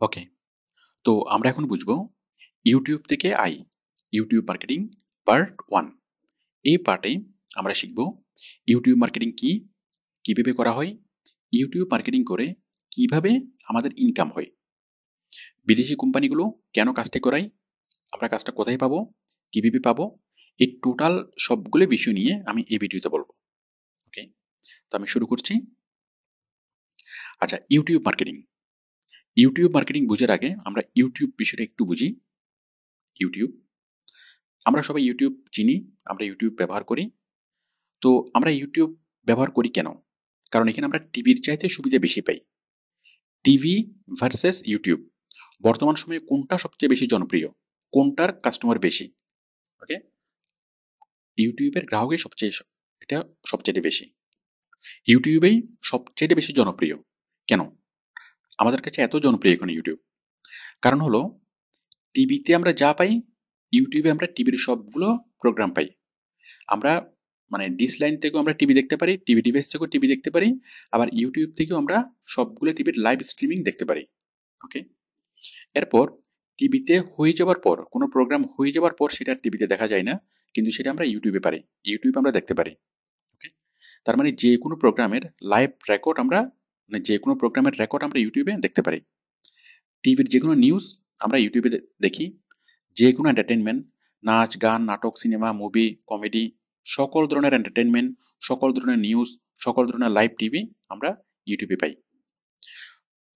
ওকে, তো আমরা এখন বুঝবো ইউটিউব থেকে আই, ইউটিউব মার্কেটিং পার্ট 1। এই পার্টে আমরা শিখব ইউটিউব মার্কেটিং কি, কিভাবে করা হয়, ইউটিউব মার্কেটিং করে কিভাবে আমাদের ইনকাম হয়, বিদেশি কোম্পানিগুলো কেন কাজটা করায়, আমরা কাজটা কোথায় পাবো, কিভাবে পাবো, এই টোটাল সবগুলো বিষয় নিয়ে আমি এই ভিডিওতে বলবো। ওকে, তো আমি শুরু করছি। আচ্ছা, ইউটিউব মার্কেটিং। ইউটিউব মার্কেটিং বোঝার আগে আমরা ইউটিউব বিষয়টা একটু বুঝি। ইউটিউব, আমরা সবাই ইউটিউব চিনি, আমরা ইউটিউব ব্যবহার করি। তো আমরা ইউটিউব ব্যবহার করি কেন? কারণ এখানে আমরা টিভির চাইতে সুবিধা বেশি পাই। টিভি ভার্সেস ইউটিউব, বর্তমান সময়ে কোনটা সবচেয়ে বেশি জনপ্রিয়, কোনটার কাস্টমার বেশি? ওকে, ইউটিউবের গ্রাহকের এটা সবচেয়ে বেশি। ইউটিউবেই সবচেয়ে বেশি জনপ্রিয়। কেন আমাদের কাছে এত জনপ্রিয় এখন ইউটিউব? কারণ হলো টিভিতে আমরা যা পাই, ইউটিউবে আমরা টিভির সবগুলো প্রোগ্রাম পাই। আমরা মানে ডিশ লাইন থেকেও আমরা টিভি দেখতে পারি, টিভি ডিভাইস থেকেও টিভি দেখতে পারি, আবার ইউটিউব থেকেও আমরা সবগুলো টিভির লাইভ স্ট্রিমিং দেখতে পারি। ওকে, এরপর টিভিতে হয়ে যাওয়ার পর, কোনো প্রোগ্রাম হয়ে যাওয়ার পর সেটা টিভিতে দেখা যায় না, কিন্তু সেটা আমরা ইউটিউবে পারি, ইউটিউবে আমরা দেখতে পারি। ওকে, তার মানে যে কোনো প্রোগ্রামের লাইভ রেকর্ড আমরা, মানে যে কোনো প্রোগ্রামের রেকর্ড আমরা ইউটিউবে দেখতে পারি। টিভির যে কোনো নিউজ আমরা ইউটিউবে দেখি, যে কোনো এন্টারটেনমেন্ট, নাচ গান নাটক সিনেমা মুভি কমেডি, সকল ধরনের এন্টারটেনমেন্ট, সকল ধরনের নিউজ, সকল ধরনের লাইভ টিভি আমরা ইউটিউবে পাই।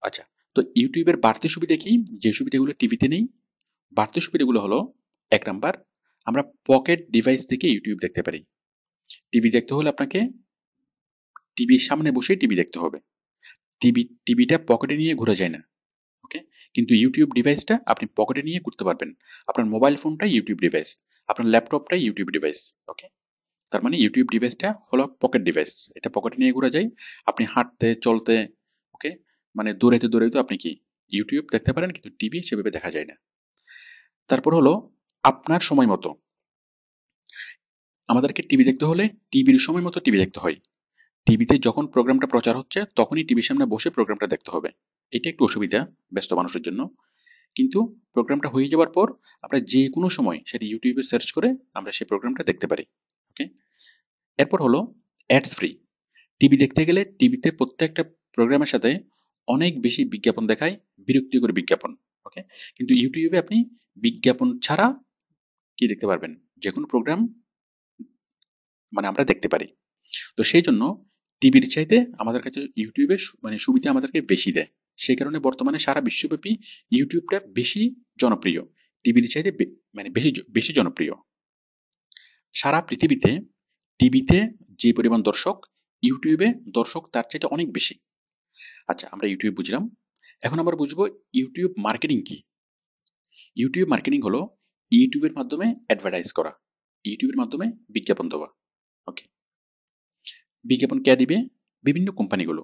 আচ্ছা, তো ইউটিউবের বাড়তি সুবিধা কি, যে সুবিধাগুলো টিভিতে নেই? বাড়তি সুবিধাগুলো হলো, এক নাম্বার, আমরা পকেট ডিভাইস থেকে ইউটিউব দেখতে পারি। টিভি দেখতে হলে আপনাকে টিভির সামনে বসে টিভি দেখতে হবে, টিভিটা পকেটে নিয়ে ঘুরে যায় না। ওকে, কিন্তু ইউটিউব ডিভাইসটা আপনি পকেটে নিয়ে ঘুরতে পারবেন। আপনার মোবাইল ফোনটাই ইউটিউব ডিভাইস, আপনার ল্যাপটপটাই ইউটিউব ডিভাইস। ওকে, তার মানে ইউটিউব ডিভাইসটা হলো পকেট ডিভাইস, এটা পকেটে নিয়ে ঘোরা যায়। আপনি হাঁটতে চলতে, ওকে, মানে দৌড়াইতে দৌড়াইতে আপনি কি ইউটিউব দেখতে পারেন, কিন্তু টিভি সেভাবে দেখা যায় না। তারপর হলো আপনার সময় মতো, আমাদেরকে টিভি দেখতে হলে টিভির সময় মতো টিভি দেখতে হয়। টিভিতে যখন প্রোগ্রামটা প্রচার হচ্ছে তখনই টিভির সামনে বসে প্রোগ্রামটা দেখতে হবে। এটা একটু অসুবিধা ব্যস্ত মানুষের জন্য, কিন্তু প্রোগ্রামটা হয়ে যাওয়ার পর আমরা যে কোনো সময় সেটা ইউটিউবে সার্চ করে আমরা সেই প্রোগ্রামটা দেখতে পারি। ওকে, এরপর হলো অ্যাডস ফ্রি। টিভি দেখতে গেলে টিভিতে প্রত্যেকটা প্রোগ্রামের সাথে অনেক বেশি বিজ্ঞাপন দেখায়, বিরক্তিকর বিজ্ঞাপন। ওকে, কিন্তু ইউটিউবে আপনি বিজ্ঞাপন ছাড়া কি দেখতে পারবেন, যে কোনো প্রোগ্রাম মানে আমরা দেখতে পারি। তো সেই জন্য টিভির চাইতে আমাদের কাছে ইউটিউবের মানে সুবিধা আমাদেরকে বেশি দেয়। সেই কারণে বর্তমানে সারা বিশ্বব্যাপী ইউটিউবটা বেশি জনপ্রিয়, টিভির চাইতে মানে বেশি বেশি জনপ্রিয়। সারা পৃথিবীতে টিভিতে যে পরিমাণ দর্শক, ইউটিউবে দর্শক তার চাইতে অনেক বেশি। আচ্ছা, আমরা ইউটিউব বুঝলাম, এখন আমরা বুঝবো ইউটিউব মার্কেটিং কি। ইউটিউব মার্কেটিং হলো ইউটিউবের মাধ্যমে অ্যাডভার্টাইজ করা, ইউটিউবের মাধ্যমে বিজ্ঞাপন দেওয়া। ওকে, বিজ্ঞাপন কে দিবে? বিভিন্ন কোম্পানিগুলো।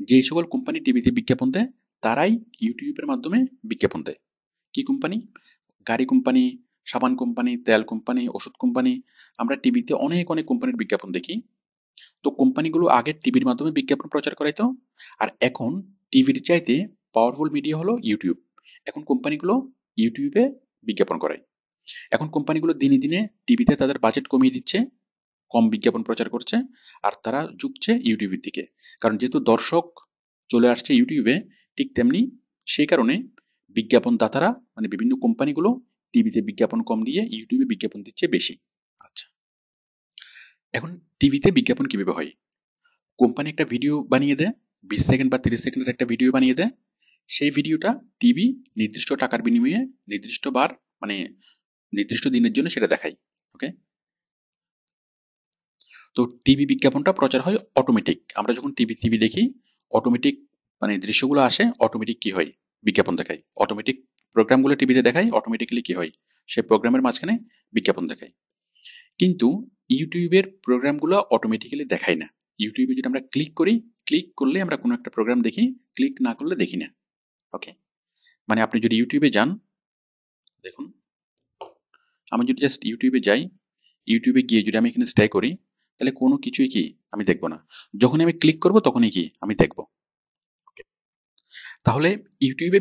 যে সকল কোম্পানি টিভিতে বিজ্ঞাপন দেয় তারাই ইউটিউবের মাধ্যমে বিজ্ঞাপন দেয়। কি কোম্পানি? গাড়ি কোম্পানি, সাবান কোম্পানি, তেল কোম্পানি, ওষুধ কোম্পানি, আমরা টিভিতে অনেক অনেক কোম্পানির বিজ্ঞাপন দেখি। তো কোম্পানিগুলো আগে টিভির মাধ্যমে বিজ্ঞাপন প্রচার করাইতো, আর এখন টিভির চাইতে পাওয়ারফুল মিডিয়া হলো ইউটিউব। এখন কোম্পানিগুলো ইউটিউবে বিজ্ঞাপন করায়। এখন কোম্পানিগুলো দিনে দিনে টিভিতে তাদের বাজেট কমিয়ে দিচ্ছে, কম বিজ্ঞাপন প্রচার করছে, আর তারা ঝুঁকছে ইউটিউবের দিকে। কারণ যেহেতু দর্শক চলে আসছে ইউটিউবে, ঠিক তেমনি সেই কারণে বিজ্ঞাপন দাতারা মানে বিভিন্ন কোম্পানিগুলো টিভিতে বিজ্ঞাপন কম দিয়ে ইউটিউবে বিজ্ঞাপন দিচ্ছে বেশি। আচ্ছা, এখন টিভিতে বিজ্ঞাপন কিভাবে হয়? কোম্পানি একটা ভিডিও বানিয়ে দেয়, 20 সেকেন্ড বা 30 সেকেন্ডের একটা ভিডিও বানিয়ে দেয়। সেই ভিডিওটা টিভি নির্দিষ্ট টাকার বিনিময়ে নির্দিষ্ট বার মানে নির্দিষ্ট দিনের জন্য সেটা দেখায়। ওকে, তো টিভি বিজ্ঞাপনটা প্রচার হয় অটোমেটিক। আমরা যখন টিভি দেখি অটোমেটিক মানে দৃশ্যগুলো আসে, অটোমেটিক কি হয়, বিজ্ঞাপন দেখায়। অটোমেটিক প্রোগ্রামগুলো টিভিতে দেখায়, অটোমেটিক্যালি কি হয়, সে প্রোগ্রামের মাঝখানে বিজ্ঞাপন দেখায়। কিন্তু ইউটিউবের প্রোগ্রামগুলো অটোমেটিক্যালি দেখায় না। ইউটিউবে যদি আমরা ক্লিক করি, ক্লিক করলে আমরা কোনো একটা প্রোগ্রাম দেখি, ক্লিক না করলে দেখি না। ওকে, মানে আপনি যদি ইউটিউবে যান, দেখুন আমি যদি জাস্ট ইউটিউবে যাই, ইউটিউবে গিয়ে যদি আমি এখানে স্টে করি, তাহলে কোনো কিছুই কি আমি দেখবো না। যখনই আমি ক্লিক করব তখনই কি আমি দেখব। তাহলে ইউটিউবে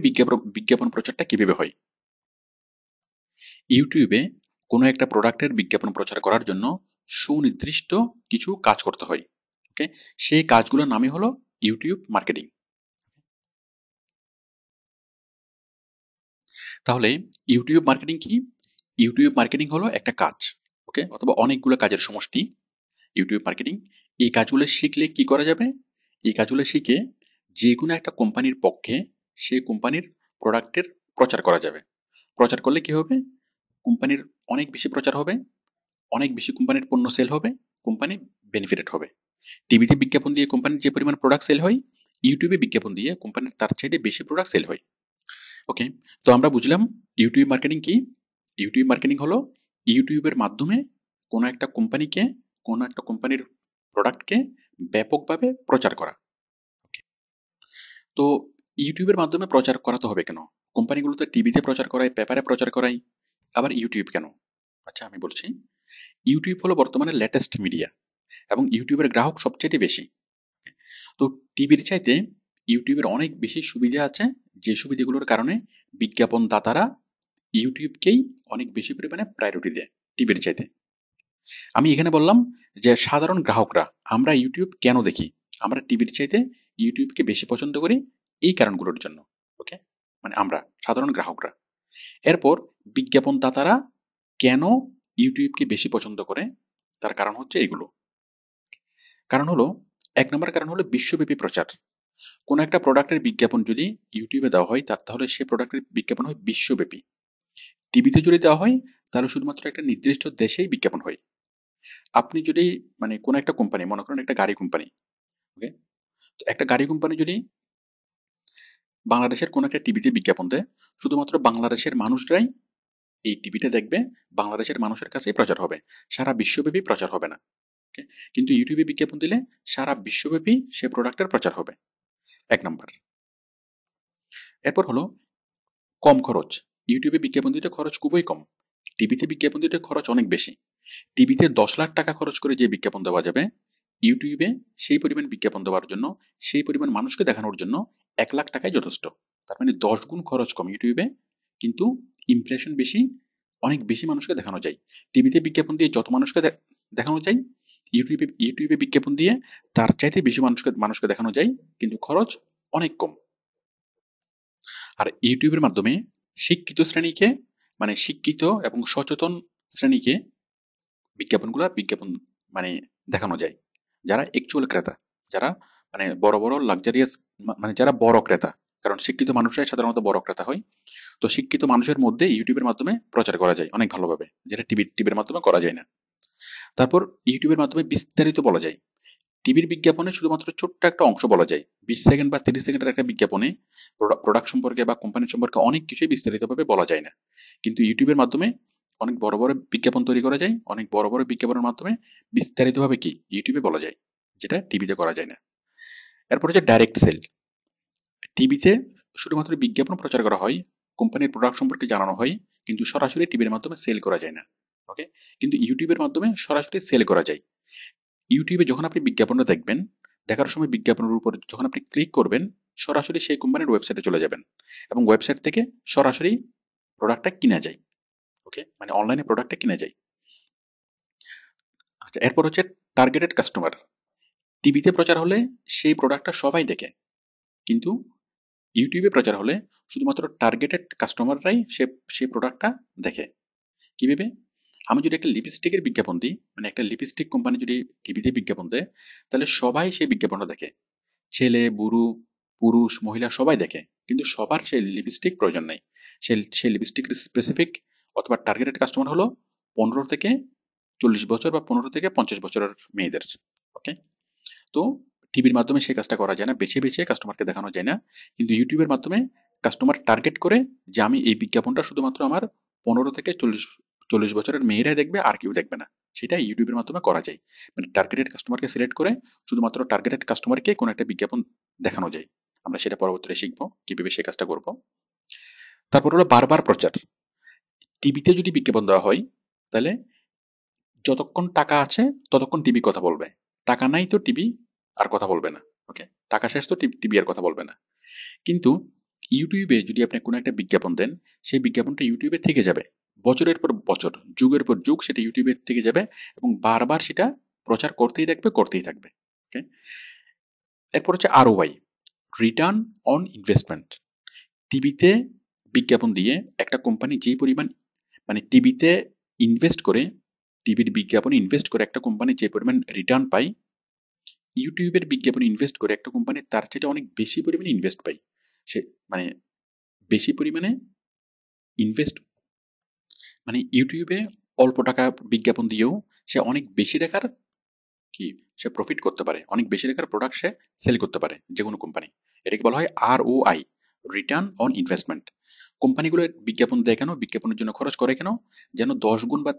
বিজ্ঞাপন প্রচারটা কিভাবে হয়? ইউটিউবে কোনো একটা প্রোডাক্টের বিজ্ঞাপন প্রচার করার জন্য সুনির্দিষ্ট কিছু কাজ করতে হয়। ওকে, সেই কাজগুলোর নামই হলো ইউটিউব মার্কেটিং। তাহলে ইউটিউব মার্কেটিং কি? ইউটিউব মার্কেটিং হলো একটা কাজ, ওকে, অথবা অনেকগুলো কাজের সমষ্টি ইউটিউব মার্কেটিং। এই কাজগুলো শিখলে কি করা যাবে? এই কাজগুলো শিখে যে কোনো একটা কোম্পানির পক্ষে সেই কোম্পানির প্রোডাক্টের প্রচার করা যাবে। প্রচার করলে কি হবে? কোম্পানির অনেক বেশি প্রচার হবে, অনেক বেশি কোম্পানির পণ্য সেল হবে, কোম্পানি বেনিফিটেড হবে। টিভিতে বিজ্ঞাপন দিয়ে কোম্পানির যে পরিমাণ প্রোডাক্ট সেল হয়, ইউটিউবে বিজ্ঞাপন দিয়ে কোম্পানির তার চাইতে বেশি প্রোডাক্ট সেল হয়। ওকে, তো আমরা বুঝলাম ইউটিউব মার্কেটিং কি। ইউটিউব মার্কেটিং হলো ইউটিউবের মাধ্যমে কোনো একটা কোম্পানিকে, কোনো একটা কোম্পানির প্রোডাক্টকে ব্যাপকভাবে প্রচার করা। ওকে, তো ইউটিউবের মাধ্যমে প্রচার করাতে হবে কেন? কোম্পানিগুলো তো টিভিতে প্রচার করায়, পেপারে প্রচার করায়, আবার ইউটিউব কেন? আচ্ছা, আমি বলছি। ইউটিউব হলো বর্তমানে লেটেস্ট মিডিয়া এবং ইউটিউবের গ্রাহক সবচেয়ে বেশি। তো টিভির চাইতে ইউটিউবের অনেক বেশি সুবিধা আছে, যে সুবিধাগুলোর কারণে বিজ্ঞাপন দাতারা ইউটিউবকেই অনেক বেশি পরিমাণে প্রায়োরিটি দেয় টিভির চাইতে। আমি এখানে বললাম যে সাধারণ গ্রাহকরা আমরা ইউটিউব কেন দেখি, আমরা টিভির চাইতে ইউটিউবকে বেশি পছন্দ করি এই কারণগুলোর জন্য। ওকে, মানে আমরা সাধারণ গ্রাহকরা। এরপর বিজ্ঞাপন দাতারা কেন ইউটিউবকে বেশি পছন্দ করে, তার কারণ হচ্ছে এগুলো। কারণ হলো, এক নম্বর কারণ হলো বিশ্বব্যাপী প্রচার। কোনো একটা প্রোডাক্টের বিজ্ঞাপন যদি ইউটিউবে দেওয়া হয় তাহলে সেই প্রোডাক্টের বিজ্ঞাপন হয় বিশ্বব্যাপী। টিভিতে যদি দেওয়া হয় তাহলে শুধুমাত্র একটা নির্দিষ্ট দেশেই বিজ্ঞাপন হয়। আপনি যদি মানে কোনো একটা কোম্পানি, মনে করেন একটা গাড়ি কোম্পানি, ওকে, তো একটা গাড়ি কোম্পানি যদি বাংলাদেশের কোনো একটা টিভিতে বিজ্ঞাপন দেয়, শুধুমাত্র বাংলাদেশের মানুষরাই এই টিভিটা দেখবে, বাংলাদেশের মানুষের কাছেই প্রচার হবে, সারা বিশ্বব্যাপী প্রচার হবে না। ওকে, কিন্তু ইউটিউবে বিজ্ঞাপন দিলে সারা বিশ্বব্যাপী সে প্রোডাক্টের প্রচার হবে। এক নম্বর। এরপর হলো কম খরচ। ইউটিউবে বিজ্ঞাপন দিতে খরচ খুবই কম, টিভিতে বিজ্ঞাপন দিতে খরচ অনেক বেশি। টিভিতে 10 লাখ টাকা খরচ করে যে বিজ্ঞাপন দেওয়া যাবে, ইউটিউবে সেই পরিমাণ বিজ্ঞাপন দেওয়ার জন্য, সেই পরিমাণ মানুষকে দেখানোর জন্য 1 লাখ টাকাই যথেষ্ট। তার মানে 10 গুণ খরচ কম ইউটিউবে, কিন্তু ইমপ্রেশন বেশি, অনেক বেশি মানুষকে দেখানো যায়। টিভিতে বিজ্ঞাপন দিয়ে যত মানুষকে দেখানো যায়, ইউটিউবে বিজ্ঞাপন দিয়ে তার চাইতে বেশি মানুষকে দেখানো যায়, কিন্তু খরচ অনেক কম। আর ইউটিউবের মাধ্যমে শিক্ষিত শ্রেণীকে, মানে শিক্ষিত এবং সচেতন শ্রেণীকে বিজ্ঞাপন মানে দেখানো যায়, যারা অ্যাকচুয়াল ক্রেতা, যারা মানে বড় বড় লাক্সারিয়াস, মানে যারা বড় ক্রেতা। কারণ শিক্ষিত মানুষরাই সাধারণত বড় ক্রেতা হয়। তো শিক্ষিত মানুষের মধ্যে ইউটিউবের মাধ্যমে প্রচার করা যায় অনেক ভালোভাবে, যেটা টিভির মাধ্যমে করা যায় না। তারপর ইউটিউবের মাধ্যমে বিস্তারিত বলা যায়। টিভির বিজ্ঞাপনে শুধুমাত্র ছোট্ট একটা অংশ বলা যায়, 20 সেকেন্ড বা 30 সেকেন্ডের একটা বিজ্ঞাপনে প্রোডাক্ট সম্পর্কে বা কোম্পানি সম্পর্কে অনেক কিছুই বিস্তারিতভাবে বলা যায় না। কিন্তু ইউটিউবের মাধ্যমে অনেক বড় বড় বিজ্ঞাপন তৈরি করা যায়, অনেক বড় বড় বিজ্ঞাপনের মাধ্যমে বিস্তারিতভাবে কি ইউটিউবে বলা যায়, যেটা টিভিতে করা যায় না। এরপর হচ্ছে ডাইরেক্ট সেল। টিভিতে শুধুমাত্র বিজ্ঞাপন প্রচার করা হয়, কোম্পানির প্রোডাক্ট সম্পর্কে জানানো হয়, কিন্তু সরাসরি টিভির মাধ্যমে সেল করা যায় না। ওকে, কিন্তু ইউটিউবের মাধ্যমে সরাসরি সেল করা যায়। ইউটিউবে যখন আপনি বিজ্ঞাপনটা দেখবেন, দেখার সময় বিজ্ঞাপনের উপর যখন আপনি ক্লিক করবেন, সরাসরি সেই কোম্পানির ওয়েবসাইটে চলে যাবেন এবং ওয়েবসাইট থেকে সরাসরি প্রোডাক্টটা কিনা যায়। ওকে, মানে অনলাইনে প্রোডাক্টটা কিনা যায়। আচ্ছা, এরপর হচ্ছে টার্গেটেড কাস্টমার। টিভিতে প্রচার হলে সেই প্রোডাক্টটা সবাই দেখে, কিন্তু ইউটিউবে প্রচার হলে শুধুমাত্র টার্গেটেড কাস্টমাররাই সেই প্রোডাক্টটা দেখে। কিভাবে? আমি যদি একটা লিপস্টিকের বিজ্ঞাপন দিই, মানে একটা লিপস্টিক কোম্পানি যদি টিভিতে বিজ্ঞাপন দেয়, তাহলে সবাই সেই বিজ্ঞাপনটা দেখে, ছেলে, বুড়ো, পুরুষ, মহিলা সবাই দেখে, কিন্তু সবার সেই লিপস্টিক প্রয়োজন নাই। সেই লিপস্টিকের স্পেসিফিক অথবা টার্গেটেড কাস্টমার হলো 15 থেকে 40 বছর বা 15 থেকে 50 বছরের মেয়েদের। ওকে, তো টিভির মাধ্যমে সেই কাজটা করা যায় না, বেছে বেছে কাস্টমারকে দেখানো যায় না। কিন্তু ইউটিউবের মাধ্যমে কাস্টমার টার্গেট করে যে আমি এই বিজ্ঞাপনটা শুধুমাত্র আমার 15 থেকে 40 বছরের মেয়েরাই দেখবে, আর কেউ দেখবে না, সেটা ইউটিউবের মাধ্যমে করা যায়। মানে টার্গেটেড কাস্টমারকে সিলেক্ট করে শুধুমাত্র টার্গেটেড কাস্টমারকে কোনো একটা বিজ্ঞাপন দেখানো যায়। আমরা সেটা পরবর্তীতে শিখবো কিভাবে সেই কাজটা করবো। তারপর হলো বারবার প্রচার। টিভিতে যদি বিজ্ঞাপন দেওয়া হয়, তাহলে যতক্ষণ টাকা আছে ততক্ষণ টিভি কথা বলবে, টাকা নাই তো টিভি আর কথা বলবে না। ওকে, টাকা শেষ তো টিভি আর কথা বলবে না। কিন্তু ইউটিউবে যদি আপনি কোনো একটা বিজ্ঞাপন দেন, সেই বিজ্ঞাপনটা ইউটিউবে থেকে যাবে। বছরের পর বছর, যুগের পর যুগ সেটা ইউটিউবে থেকে যাবে এবং বারবার সেটা প্রচার করতেই থাকবে, করতেই থাকবে। ওকে? এরপর হচ্ছে ROI, রিটার্ন অন ইনভেস্টমেন্ট। টিভিতে বিজ্ঞাপন দিয়ে একটা কোম্পানি যে পরিমাণ মানে টিভিতে ইনভেস্ট করে, টিভির বিজ্ঞাপনে ইনভেস্ট করে একটা কোম্পানি যে পরিমাণ রিটার্ন পায়, ইউটিউবের বিজ্ঞাপনে ইনভেস্ট করে একটা কোম্পানি তার চেয়ে অনেক বেশি পরিমাণে ইনভেস্ট পায়। সে মানে বেশি পরিমাণে ইনভেস্ট মানে ইউটিউবে অল্প টাকা বিজ্ঞাপন দিয়েও সে অনেক বেশি টাকার কি সে প্রফিট করতে পারে, অনেক বেশি টাকার প্রোডাক্ট সে সেল করতে পারে যে কোনো কোম্পানি। এটাকে বলা হয় ROI, রিটার্ন অন ইনভেস্টমেন্ট। কোম্পানিগুলোর বিজ্ঞাপন দেয় কেন, বিজ্ঞাপনের জন্য খরচ করে কেন? যেন 10 গুণ বা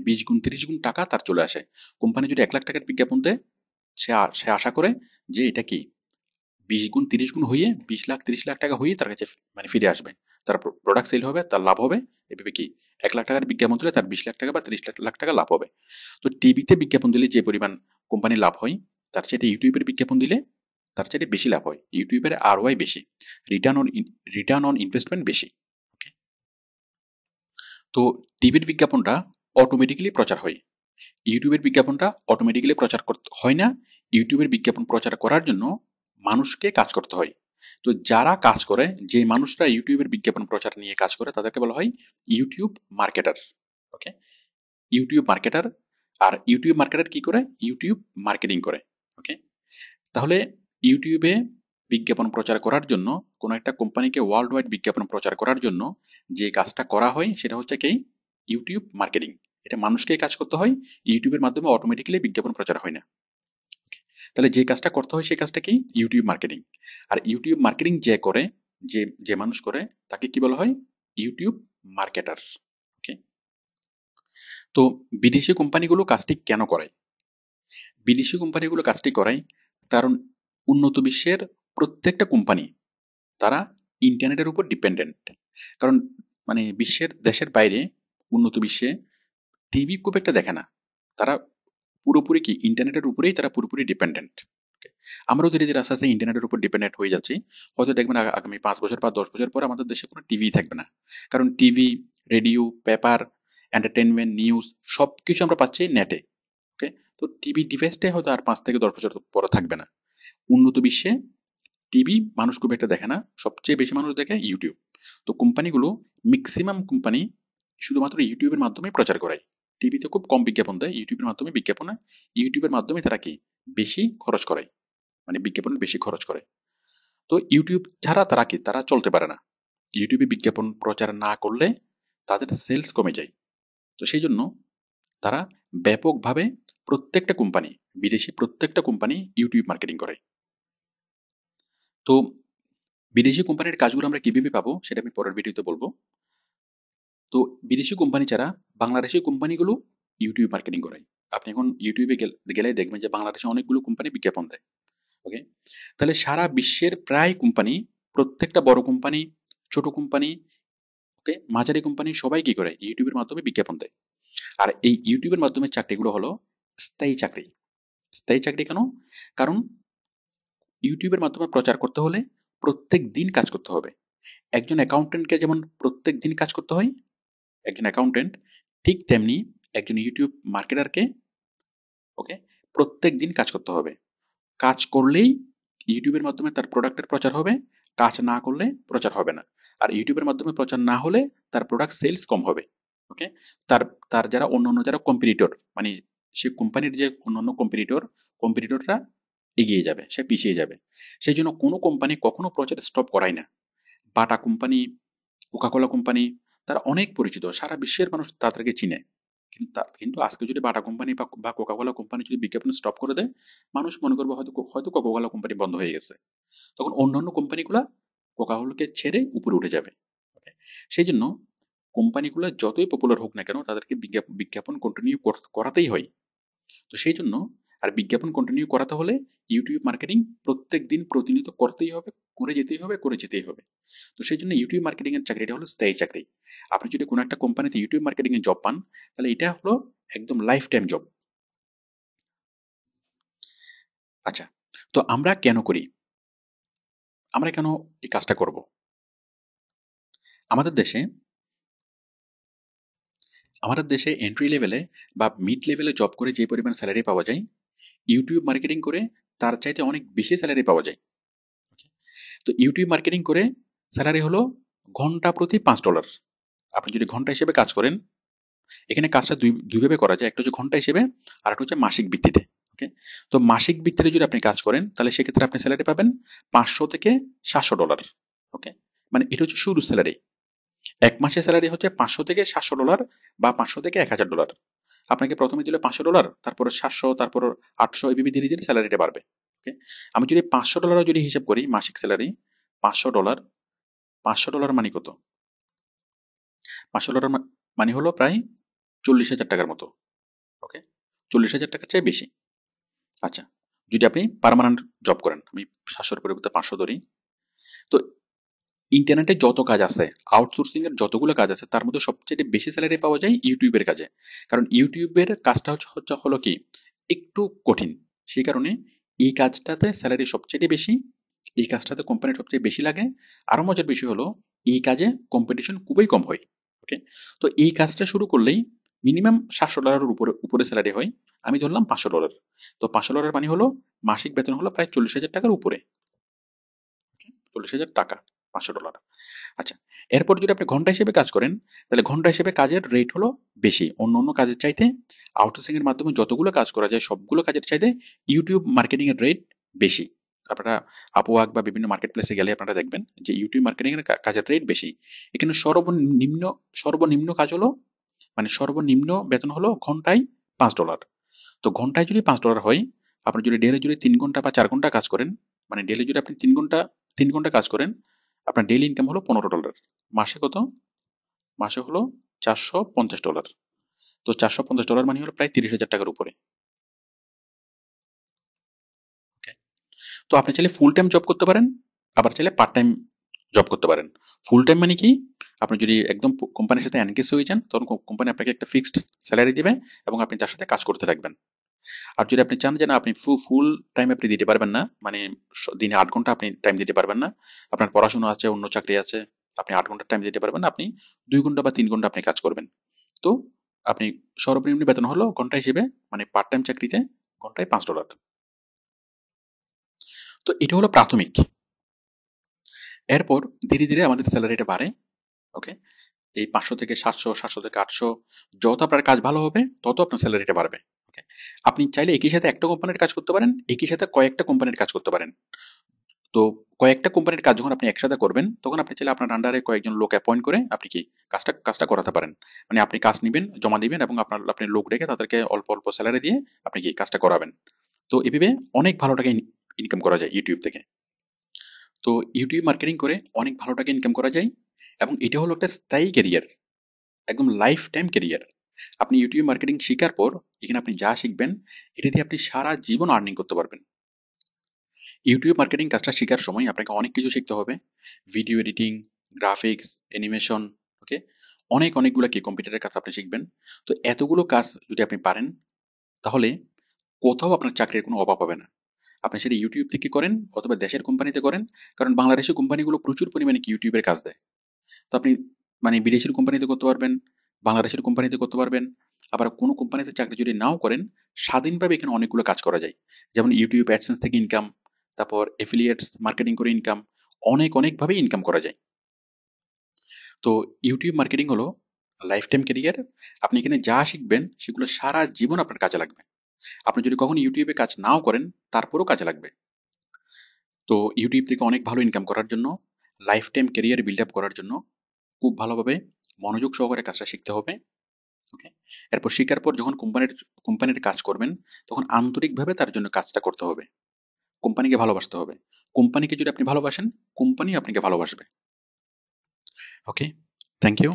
20 গুণ 30 গুণ টাকা তার চলে আসে। কোম্পানি যদি 1 লাখ টাকার বিজ্ঞাপন দেয়, সে আশা করে যে এটা কি 20 গুণ 30 গুণ হয়ে 20 লাখ 30 লাখ টাকা হয়ে তার কাছে ফিরে আসবে, তার প্রোডাক্ট সেল হবে, তার লাভ হবে। এভাবে কি 1 লাখ টাকার বিজ্ঞাপন দিলে তার 20 লাখ টাকা বা 30 লাখ টাকা লাভ হবে। তো টিভিতে বিজ্ঞাপন দিলে যে পরিমাণ কোম্পানি লাভ হয়, তার চেয়ে ইউটিউবের বিজ্ঞাপন দিলে তার চেয়ে বেশি লাভ হয়। ইউটিউবের ROI বেশি, রিটার্ন অন ইনভেস্টমেন্ট বেশি। ওকে? তো টিভির বিজ্ঞাপনটা অটোমেটিক্যালি প্রচার হয়, ইউটিউবের বিজ্ঞাপনটা অটোমেটিক্যালি প্রচার করতে হয় না। ইউটিউবের বিজ্ঞাপন প্রচার করার জন্য মানুষকে কাজ করতে হয়। তো যারা কাজ করে, যে মানুষরা ইউটিউবের বিজ্ঞাপন প্রচার নিয়ে কাজ করে, তাদেরকে বলা হয় YouTube marketer. Okay? YouTube marketer. আর ইউটিউব মার্কেটার কি করে? ইউটিউব মার্কেটিং করে। ওকে? তাহলে ইউটিউবে বিজ্ঞাপন প্রচার করার জন্য, কোনো একটা কোম্পানিকে ওয়ার্ল্ড ওয়াইড বিজ্ঞাপন প্রচার করার জন্য যে কাজটা করা হয় সেটা হচ্ছে কি ইউটিউব মার্কেটিং। এটা মানুষকে কাজ করতে হয়, ইউটিউবের মাধ্যমে অটোমেটিক্যালি বিজ্ঞাপন প্রচার হয় না। তাহলে যে কাজটা করতে হয় সেই কাজটা কি? YouTube marketing. আর ইউটিউব মার্কেটিং যে করে, যে যে মানুষ করে, তাকে কি বলা হয়? YouTube marketer. ওকে? তো বিদেশি কোম্পানিগুলো কাজটি কেন করে? বিদেশি কোম্পানিগুলো কাজটি করায় কারণ উন্নত বিশ্বের প্রত্যেকটা কোম্পানি তারা ইন্টারনেটের উপর ডিপেন্ডেন্ট। কারণ বিশ্বের দেশের বাইরে উন্নত বিশ্বে টিভি খুব একটা দেখে না। তারা পুরোপুরি কি ইন্টারনেটের উপরেই তারা পুরোপুরি ডিপেন্ডেন্ট। আমরাও ধীরে ধীরে আস্তে আস্তে ইন্টারনেটের উপর ডিপেন্ডেন্ট হয়ে যাচ্ছি। হয়তো দেখবেন আগামী 5 বছর বা 10 বছর পরে আমাদের দেশে কোনো টিভি থাকবে না। কারণ TV, radio, paper, entertainment, news সবকিছু আমরা পাচ্ছি নেটে। ওকে? তো টিভি ডিভাইসটাই হয়তো আর 5 থেকে 10 বছর পরে থাকবে না। উন্নত বিশ্বে টিভি মানুষ খুব একটা দেখে না, সবচেয়ে বেশি মানুষ দেখে ইউটিউব। তো কোম্পানিগুলো, ম্যাক্সিমাম কোম্পানি শুধুমাত্র ইউটিউবের মাধ্যমে প্রচার করায়। টিভিতে খুব কম বিজ্ঞাপন দেয়, ইউটিউবের মাধ্যমে বিজ্ঞাপনে, ইউটিউবের মাধ্যমে তারা কি বেশি খরচ করায়, বিজ্ঞাপন বেশি খরচ করে। তো ইউটিউব ছাড়া তারা কি তারা চলতে পারে না। ইউটিউবে বিজ্ঞাপন প্রচার না করলে তাদের সেলস কমে যায়। তো সেই জন্য তারা ব্যাপকভাবে প্রত্যেকটা কোম্পানি, বিদেশি প্রত্যেকটা কোম্পানি ইউটিউব মার্কেটিং করে। তো বিদেশি কোম্পানির কাজগুলো আমরা কিভাবে পাবো সেটা আমি পরের ভিডিওতে বলবো। তো বিদেশি কোম্পানি ছাড়া বাংলাদেশি কোম্পানিগুলো ইউটিউব মার্কেটিং করায়। আপনি এখন ইউটিউবে গেলে দেখবেন যে বাংলাদেশে অনেকগুলো কোম্পানি বিজ্ঞাপন দেয়। ওকে? তাহলে সারা বিশ্বের প্রায় কোম্পানি, প্রত্যেকটা বড় কোম্পানি, ছোট কোম্পানি, ওকে, মাঝারি কোম্পানি সবাই কি করে? ইউটিউবের মাধ্যমে বিজ্ঞাপন দেয়। আর এই ইউটিউবের মাধ্যমে চাকরিগুলো হলো স্থায়ী চাকরি। স্থায়ী চাকরি কেন? কারণ ইউটিউবের মাধ্যমে প্রচার করতে হলে প্রত্যেক দিন কাজ করতে হবে। একজন অ্যাকাউন্টেন্টকে যেমন প্রত্যেক দিন কাজ করতে হয়, একজন অ্যাকাউন্টেন্ট ঠিক তেমনি একজন ইউটিউব মার্কেটারকে, ওকে, প্রত্যেক দিন কাজ করতে হবে। কাজ করলেই ইউটিউবের মাধ্যমে তার প্রোডাক্টের প্রচার হবে, কাজ না করলে প্রচার হবে না। আর ইউটিউবের মাধ্যমে প্রচার না হলে তার প্রোডাক্ট সেলস কম হবে। ওকে? তার তার যারা অন্যান্য যারা কম্পিটিটর, সে কোম্পানির যে অন্যান্য কম্পিটিটররা এগিয়ে যাবে, সে পিছিয়ে যাবে। সেই জন্য কোনো কোম্পানি কখনো প্রচার স্টপ করায় না। বাটা কোম্পানি, কোকাকোলা কোম্পানি, তারা অনেক পরিচিত, সারা বিশ্বের মানুষ তাদেরকে চিনে। কিন্তু আজকে যদি বাটা কোম্পানি বা কোকাকোলা কোম্পানি যদি বিজ্ঞাপন স্টপ করে দেয়, মানুষ মনে করবে হয়তো হয়তো কোকাকোলা কোম্পানি বন্ধ হয়ে গেছে। তখন অন্যান্য কোম্পানিগুলা কোকাকোলাকে ছেড়ে উপরে উঠে যাবে। ওকে? সেই জন্য কোম্পানিগুলো যতই পপুলার হোক না কেন, তাদেরকে বিজ্ঞাপন কন্টিনিউ করাতেই হয়। তো সেই জন্য বিজ্ঞাপন কন্টিনিউ করাতে হলে ইউটিউব মার্কেটিং প্রত্যেক দিন প্রতিনিয়ত করতেই হবে, করে যেতেই হবে। তো সেই জন্য ইউটিউব মার্কেটিং এর চাকরিটা হলো স্থায়ী চাকরি। আপনি যদি কোনো একটা কোম্পানিতে ইউটিউব মার্কেটিং এ জব পান, তাহলে এটা হলো একদম লাইফ টাইম জব। আচ্ছা, তো আমরা কেন করি? আমরা কেন এই কাজটা করব? আমাদের দেশে এন্ট্রি লেভেলে বা মিড লেভেলে জব করে যে পরিমাণ স্যালারি পাওয়া যায়, ইউটিউব মার্কেটিং করে তার চাইতে অনেক বেশি স্যালারি পাওয়া যায়। তো ইউটিউব মার্কেটিং করে স্যালারি হলো ঘন্টা প্রতি $5। আপনি যদি ঘন্টা হিসেবে কাজ করেন, এখানে কাজটা দুইভাবে করা যায়, একটা হচ্ছে ঘন্টা হিসেবে আর একটা হচ্ছে মাসিক ভিত্তিতে। ওকে, তো মাসিক ভিত্তিতে যদি আপনি কাজ করেন তাহলে সেক্ষেত্রে আপনি স্যালারি পাবেন $500 থেকে $700। ওকে, মানে এটা হচ্ছে শুরু স্যালারি। এক মাসের স্যালারি হচ্ছে $500 থেকে $700 বা $500 থেকে $1000। আপনাকে প্রথমে দিলে $500, তারপর 700, তারপর 800, এইভাবে ধীরে ধীরে স্যালারিটা বাড়বে। ওকে, আমি যদি $500 যদি হিসাব করি মাসিক স্যালারি, $500, $500 মানে কত? $500 মানে হলো প্রায় 40,000 টাকার মতো। ওকে, 40,000 টাকার চেয়ে বেশি। আচ্ছা, যদি আপনি পার্মানেন্ট জব করেন, আমি 700-র পরিবর্তে 500 ধরি। তো ইন্টারনেটে যত কাজ আছে, আউটসোর্সিং এর যতগুলো কাজ আছে, তার মধ্যে সবচেয়ে বেশি স্যালারি পাওয়া যায় ইউটিউবের কাজে। কারণ ইউটিউবের কাজটা হলো কি একটু কঠিন, সেই কারণে এই কাজটাতে স্যালারি সবচেয়ে বেশি, এই কাজটাতে কোম্পানি সবচেয়ে বেশি লাগে। আরো মজার বিষয় হলো এই কাজে কম্পিটিশন খুবই কম হয়। ওকে, তো এই কাজটা শুরু করলেই মিনিমাম $700 উপরে উপরে স্যালারি হয়। আমি ধরলাম $500। তো $500 মানে হলো মাসিক বেতন হলো প্রায় 40,000 টাকার উপরে। 40,000 টাকা, $500। আচ্ছা, এরপর যদি আপনি ঘন্টা হিসেবে কাজ করেন তাহলে ঘন্টা হিসেবে কাজের রেট হলো বেশি। অন্য অন্য কাজের চাইতে আউটসোর্সিং এর মাধ্যমে যতগুলো কাজ করা যায় সবগুলো কাজের চাইতে ইউটিউব মার্কেটিং এর রেট বেশি। আপনারা আপওয়ার্ক বা বিভিন্ন মার্কেট প্লেসে গেলে আপনারা দেখবেন যে ইউটিউব মার্কেটিং এর কাজের রেট বেশি। এখানে সর্বনিম্ন কাজ হলো, মানে সর্বনিম্ন বেতন হলো ঘন্টায় $5। তো ঘন্টায় যদি $5 হয়, আপনি যদি ডেলি যদি 3 ঘন্টা বা 4 ঘন্টা কাজ করেন, মানে ডেলি যদি আপনি 3 ঘন্টা কাজ করেন, আপনার ডেইলি ইনকাম হলো $15। মাসে কত? মাসে হলো $450। তো $450 মানে হলো প্রায় 30,000 টাকার উপরে। ওকে, তো আপনি চাইলে ফুল টাইম জব করতে পারেন, আবার চাইলে পার্ট টাইম জব করতে পারেন। ফুল টাইম মানে কি? আপনি যদি একদম কোম্পানির সাথে এনগেজ হয়ে যান, তখন কোম্পানি আপনাকে একটা ফিক্সড স্যালারি দিবে এবং আপনি তার সাথে কাজ করতে থাকবেন। আর যদি আপনি চান যে না আপনি ফুল টাইম আপনি দিতে পারবেন না, মানে দিনে 8 ঘন্টা আপনি টাইম দিতে পারবেন না, আপনার পড়াশোনা আছে, অন্য চাকরি আছে, আপনি 8 ঘন্টা টাইম দিতে পারবেন না, আপনি 2 ঘন্টা বা 3 ঘন্টা আপনি কাজ করবেন। তো আপনি সর্বনিম্ন বেতন হলো ঘন্টা হিসেবে, মানে পার্ট টাইম চাকরিতে ঘন্টায় $5। তো এটা হলো প্রাথমিক। এরপর ধীরে ধীরে আমাদের স্যালারিটা বাড়ে। ওকে, এই 500 থেকে 700, 700 থেকে 800, যত আপনার কাজ ভালো হবে তত আপনার স্যালারিটা বাড়বে। ওকে, আপনি চাইলে একই সাথে একটা কোম্পানির কাজ করতে পারেন, একই সাথে কয়েকটা কোম্পানির কাজ করতে পারেন। তো কয়েকটা কোম্পানির কাজ যখন আপনি একসাথে করবেন, তখন আপনি চাইলে আপনার আন্ডারে কয়েকজন লোক অ্যাপয়েন্ট করে আপনি কি কাজটা করাতে পারেন। মানে আপনি কাজ নিবেন, জমা দিবেন এবং আপনি লোক রেখে তাদেরকে অল্প অল্প স্যালারি দিয়ে আপনি কি কাজটা করাবেন। তো এভাবে অনেক ভালো টাকা ইনকাম করা যায় ইউটিউব থেকে। তো ইউটিউব মার্কেটিং করে অনেক ভালো টাকা ইনকাম করা যায় এবং এটা হলো একটা স্থায়ী ক্যারিয়ার, একদম লাইফ টাইম ক্যারিয়ার। আপনি ইউটিউব মার্কেটিং শেখার পর এখানে আপনি যা শিখবেন এটা দিয়ে আপনি সারা জীবন আর্নিং করতে পারবেন। ইউটিউব মার্কেটিং কাজটা শেখার সময় আপনাকে অনেক কিছু শিখতে হবে। ভিডিও এডিটিং, গ্রাফিক্স, অ্যানিমেশন, ওকে, অনেকগুলো কি কম্পিউটারের কাজ আপনি শিখবেন। তো এতগুলো কাজ যদি আপনি পারেন তাহলে কোথাও আপনার চাকরির কোনো অভাব হবে না। আপনি সেটা ইউটিউব থেকে করেন অথবা দেশের কোম্পানিতে করেন, কারণ বাংলাদেশের কোম্পানিগুলো প্রচুর পরিমাণে কি ইউটিউবের কাজ দেয়। তো আপনি মানে বিদেশের কোম্পানিতে করতে পারবেন, বাংলাদেশের কোম্পানিতে করতে পারবেন। আবার কোনো কোম্পানিতে চাকরি যদি নাও করেন, স্বাধীনভাবে এখানে অনেকগুলো কাজ করা যায়। যেমন ইউটিউব অ্যাডসেন্স থেকে ইনকাম, তারপর এফিলিয়েটস মার্কেটিং করে ইনকাম, অনেকভাবে ইনকাম করা যায়। তো ইউটিউব মার্কেটিং হলো লাইফ টাইম ক্যারিয়ার। আপনি এখানে যা শিখবেন সেগুলো সারা জীবন আপনার কাজে লাগবে। আপনি যদি কখনো ইউটিউবে কাজ নাও করেন তারপরেও কাজে লাগবে। তো ইউটিউব থেকে অনেক ভালো ইনকাম করার জন্য, life time career build up করার জন্য খুব ভালোভাবে মনোযোগ সহকারে কাজটা শিখতে হবে। ওকে, এরপর শেখার পর যখন কোম্পানির কাজ করবেন তখন আন্তরিকভাবে তার জন্য কাজটা করতে হবে। কোম্পানিকে ভালোবাসতে হবে। কোম্পানিকে যদি আপনি ভালোবাসেন, কোম্পানি আপনাকে ভালোবাসবে। ওকে, থ্যাংক ইউ।